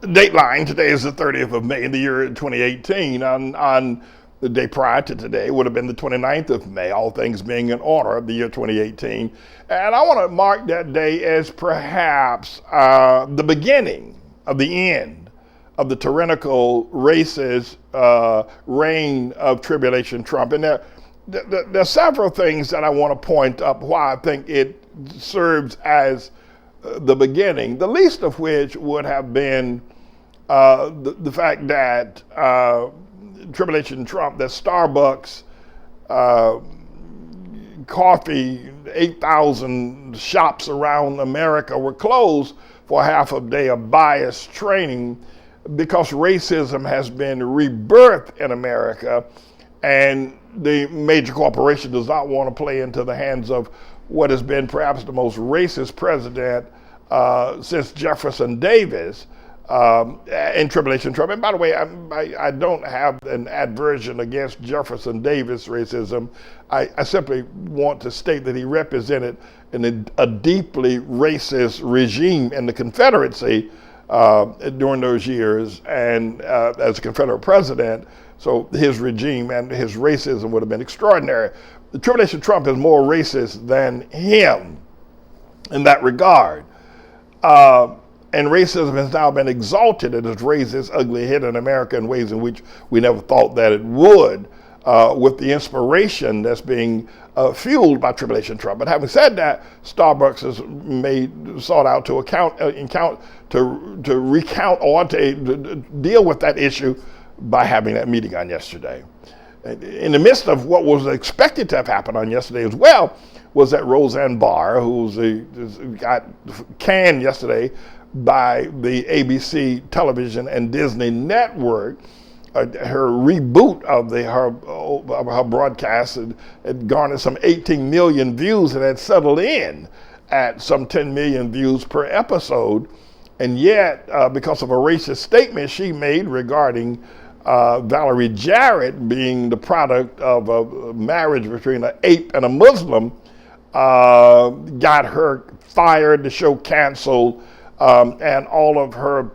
Dateline, today is the 30th of May in the year 2018. On the day prior to today would have been the 29th of May, all things being in order of the year 2018. And I want to mark that day as perhaps the beginning of the end of the tyrannical, racist reign of Tribulation Trump. And there are several things that I want to point up why I think it serves as the beginning, the least of which would have been the fact that Tribulation Trump, that Starbucks coffee, 8,000 shops around America were closed for half a day of bias training because racism has been rebirthed in America, and the major corporation does not want to play into the hands of what has been perhaps the most racist president since Jefferson Davis in Tribulation Trump. And by the way, I don't have an aversion against Jefferson Davis racism. I simply want to state that he represented a deeply racist regime in the Confederacy during those years, and as a Confederate president, so his regime and his racism would have been extraordinary. The Tribulation Trump is more racist than him in that regard. And racism has now been exalted. It has raised its ugly head in America in ways in which we never thought that it would, with the inspiration that's being fueled by Tribulation Trump. But having said that, Starbucks has sought out to recount or to deal with that issue by having that meeting on yesterday. In the midst of what was expected to have happened on yesterday as well, was that Roseanne Barr, got canned yesterday by the ABC television and Disney network. Her reboot of her broadcast had garnered some 18 million views and had settled in at some 10 million views per episode. And yet, because of a racist statement she made regarding Valerie Jarrett being the product of a marriage between an ape and a Muslim, got her fired, the show canceled, and all of her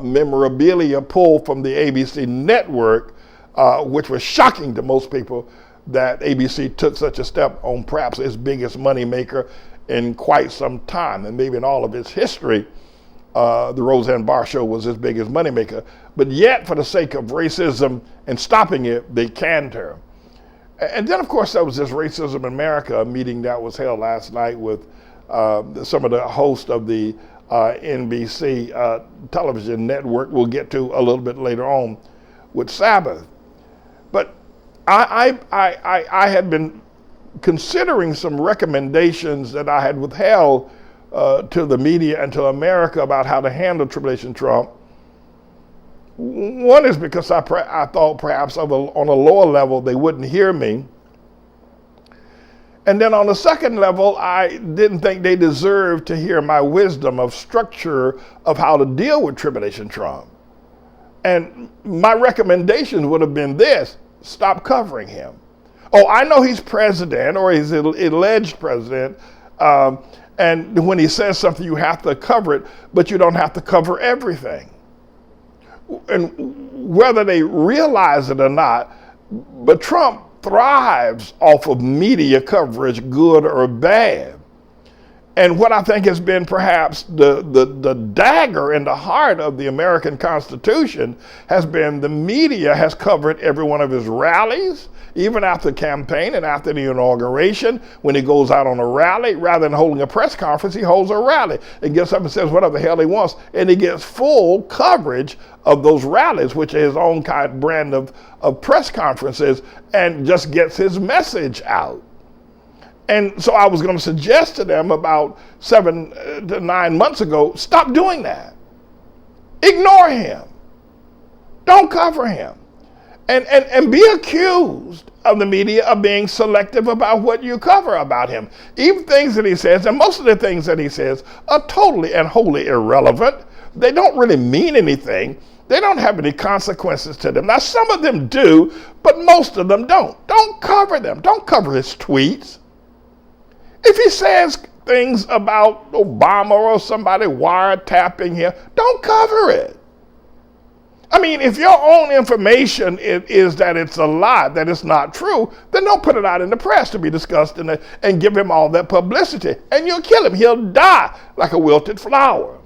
memorabilia pulled from the ABC network, which was shocking to most people that ABC took such a step on perhaps its biggest moneymaker in quite some time, and maybe in all of its history. The Roseanne Barr show was its biggest moneymaker. But yet, for the sake of racism and stopping it, they canned her. And then, of course, there was this Racism in America meeting that was held last night with some of the hosts of the NBC television network. We'll get to a little bit later on with Sabbath. But I had been considering some recommendations that I had withheld to the media and to America about how to handle Tribulation Trump. One is because I thought perhaps on a lower level they wouldn't hear me. And then on the second level, I didn't think they deserved to hear my wisdom of structure of how to deal with Tribulation Trump. And my recommendation would have been this: stop covering him. Oh, I know he's president, or he's alleged president, and when he says something, you have to cover it, but you don't have to cover everything. And whether they realize it or not, but Trump thrives off of media coverage, good or bad. And what I think has been perhaps the dagger in the heart of the American Constitution has been the media has covered every one of his rallies, even after the campaign and after the inauguration. When he goes out on a rally, rather than holding a press conference, he holds a rally and gets up and says whatever the hell he wants. And he gets full coverage of those rallies, which is his own brand of press conferences, and just gets his message out. And so I was going to suggest to them about 7 to 9 months ago, stop doing that. Ignore him. Don't cover him. And be accused of the media of being selective about what you cover about him. Even things that he says, and most of the things that he says are totally and wholly irrelevant. They don't really mean anything. They don't have any consequences to them. Now, some of them do, but most of them don't. Don't cover them. Don't cover his tweets. If he says things about Obama or somebody wiretapping him, don't cover it. I mean, if your own information is that it's a lie, that it's not true, then don't put it out in the press to be discussed and give him all that publicity. And you'll kill him. He'll die like a wilted flower.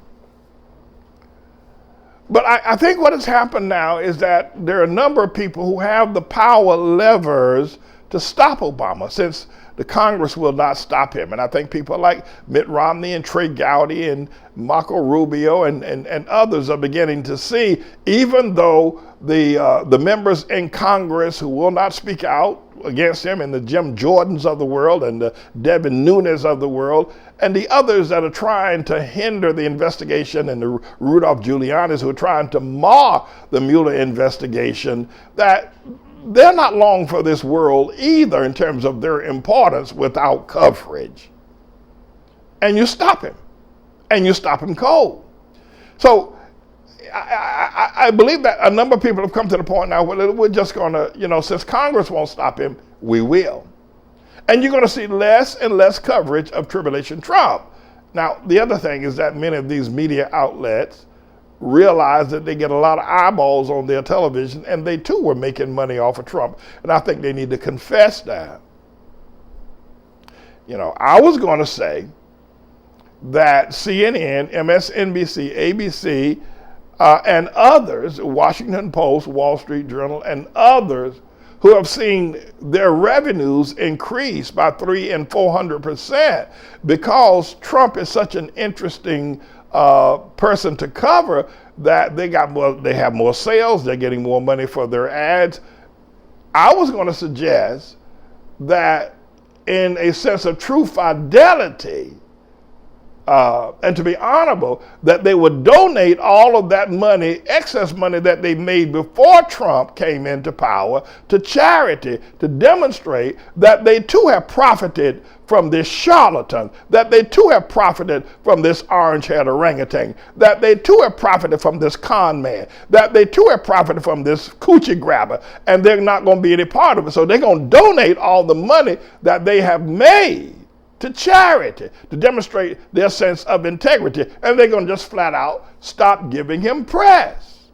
But I think what has happened now is that there are a number of people who have the power levers to stop Obama, since the Congress will not stop him. And I think people like Mitt Romney and Trey Gowdy and Marco Rubio and others are beginning to see, even though the members in Congress who will not speak out against him, and the Jim Jordans of the world and the Devin Nunes of the world, and the others that are trying to hinder the investigation, and the Rudolph Giulianis who are trying to mar the Mueller investigation, that they're not long for this world either in terms of their importance without coverage. And you stop him. And you stop him cold. So I believe that a number of people have come to the point now where we're just going to, since Congress won't stop him, we will. And you're going to see less and less coverage of Tribulation Trump. Now, the other thing is that many of these media outlets realize that they get a lot of eyeballs on their television, and they too were making money off of Trump. And I think they need to confess that. I was going to say that CNN, MSNBC, ABC, and others, Washington Post, Wall Street Journal, and others who have seen their revenues increase by 300% and 400% because Trump is such an interesting person to cover, that they have more sales, they're getting more money for their ads. I was going to suggest that in a sense of true fidelity, and to be honorable, that they would donate all of that money, excess money that they made before Trump came into power, to charity, to demonstrate that they too have profited from this charlatan, that they too have profited from this orange-haired orangutan, that they too have profited from this con man, that they too have profited from this coochie grabber, and they're not going to be any part of it. So they're going to donate all the money that they have made to charity, to demonstrate their sense of integrity, and they're going to just flat out stop giving him press.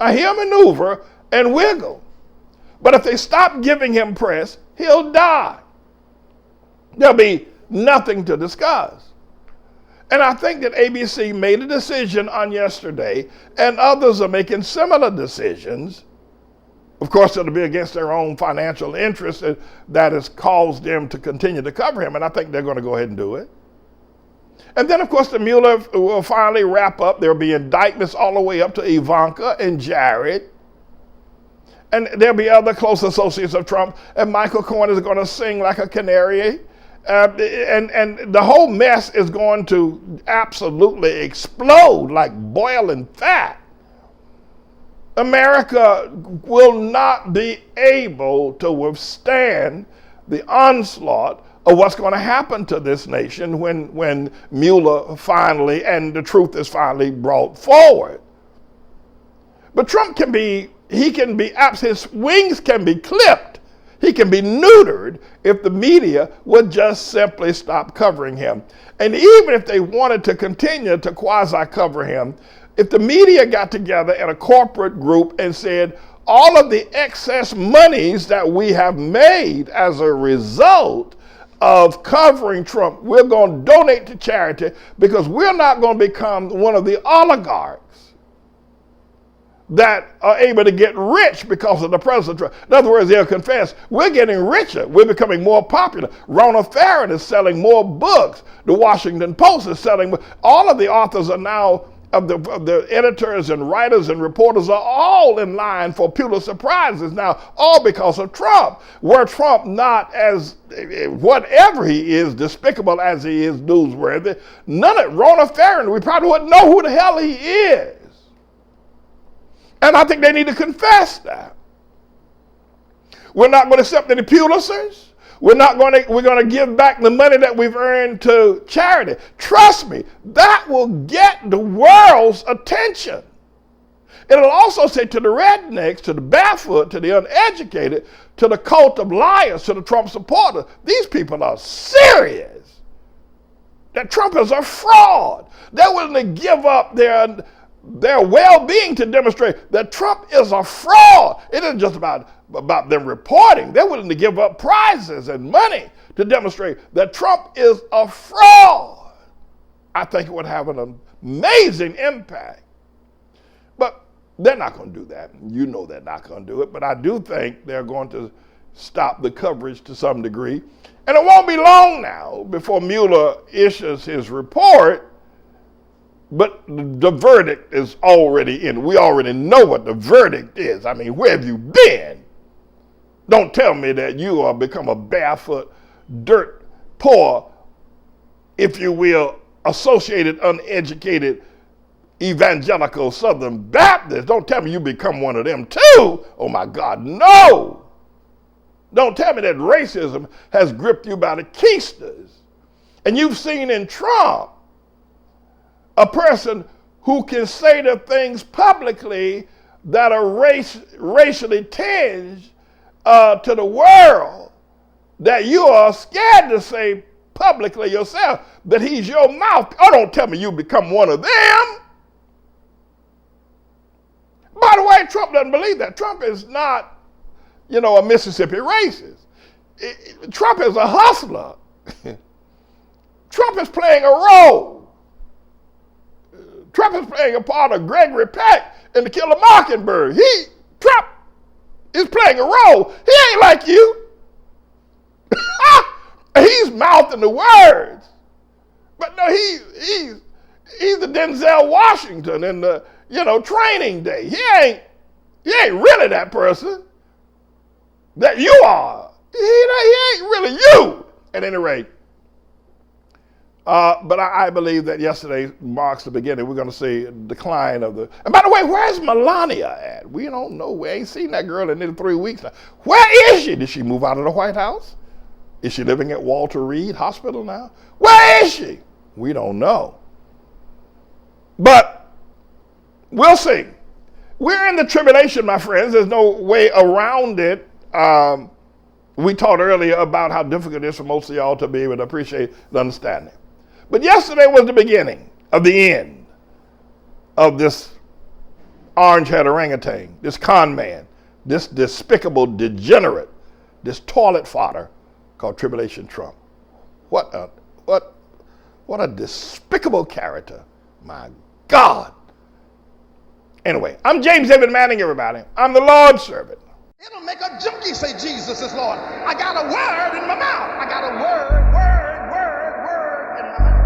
He'll maneuver and wiggle, but if they stop giving him press, he'll die. There'll be nothing to discuss. And I think that ABC made a decision on yesterday, and others are making similar decisions. Of course, it'll be against their own financial interests that has caused them to continue to cover him, and I think they're going to go ahead and do it. And then, of course, the Mueller will finally wrap up. There'll be indictments all the way up to Ivanka and Jared. And there'll be other close associates of Trump, and Michael Cohen is going to sing like a canary. And the whole mess is going to absolutely explode like boiling fat. America will not be able to withstand the onslaught of what's going to happen to this nation when Mueller finally, and the truth is finally brought forward. But Trump his wings can be clipped. He can be neutered if the media would just simply stop covering him. And even if they wanted to continue to quasi-cover him, if the media got together in a corporate group and said, all of the excess monies that we have made as a result of covering Trump, we're going to donate to charity, because we're not going to become one of the oligarchs that are able to get rich because of the president. In other words, they'll confess, we're getting richer, we're becoming more popular. Rona Farron is selling more books. The Washington Post is selling more. All of the authors are now, of the editors and writers and reporters, are all in line for Pulitzer Prizes now, all because of Trump. Were Trump not, as whatever he is, despicable as he is newsworthy, Rona Farron, we probably wouldn't know who the hell he is. And I think they need to confess that. We're not going to accept any Pulitzers. We're going to give back the money that we've earned to charity. Trust me, that will get the world's attention. It'll also say to the rednecks, to the barefoot, to the uneducated, to the cult of liars, to the Trump supporters, these people are serious. That Trump is a fraud. They're willing to give up their their well-being to demonstrate that Trump is a fraud. It isn't just about them reporting. They're willing to give up prizes and money to demonstrate that Trump is a fraud. I think it would have an amazing impact. But they're not going to do that. You know they're not going to do it. But I do think they're going to stop the coverage to some degree. And it won't be long now before Mueller issues his report. But the verdict is already in. We already know what the verdict is. I mean, where have you been? Don't tell me that you are become a barefoot, dirt poor, if you will, associated, uneducated, evangelical Southern Baptist. Don't tell me you become one of them too. Oh my God, no. Don't tell me that racism has gripped you by the keisters. And you've seen in Trump a person who can say the things publicly that are racially tinged to the world that you are scared to say publicly yourself, that he's your mouth. Oh, don't tell me you become one of them. By the way, Trump doesn't believe that. Trump is not, a Mississippi racist. Trump is a hustler. Trump is playing a role. Trump is playing a part of Gregory Peck in To Kill a Mockingbird. Trump is playing a role. He ain't like you. He's mouthing the words. But no, he's the Denzel Washington in the, Training Day. He ain't really that person that you are. He ain't really you, at any rate. But I believe that yesterday marks the beginning. We're going to see a decline of the... And by the way, where's Melania at? We don't know. We ain't seen that girl in nearly 3 weeks now. Where is she? Did she move out of the White House? Is she living at Walter Reed Hospital now? Where is she? We don't know. But we'll see. We're in the tribulation, my friends. There's no way around it. We talked earlier about how difficult it is for most of y'all to be able to appreciate and understand it. But yesterday was the beginning of the end of this orange-head orangutan, this con man, this despicable degenerate, this toilet fodder called Tribulation Trump. What a despicable character. My God. Anyway, I'm James David Manning, everybody. I'm the Lord's servant. It'll make a junkie say Jesus is Lord. I got a word in my mouth. I got a word in my mouth.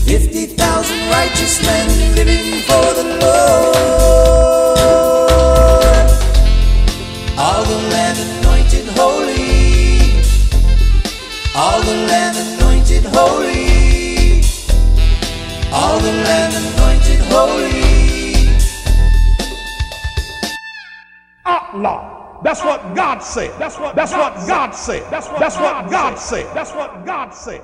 50,000 righteous men living for the Lord. All the land anointed holy. All the land anointed holy. All the land anointed holy. Allah. That's what God said. That's what God said. That's what God said. That's what God said.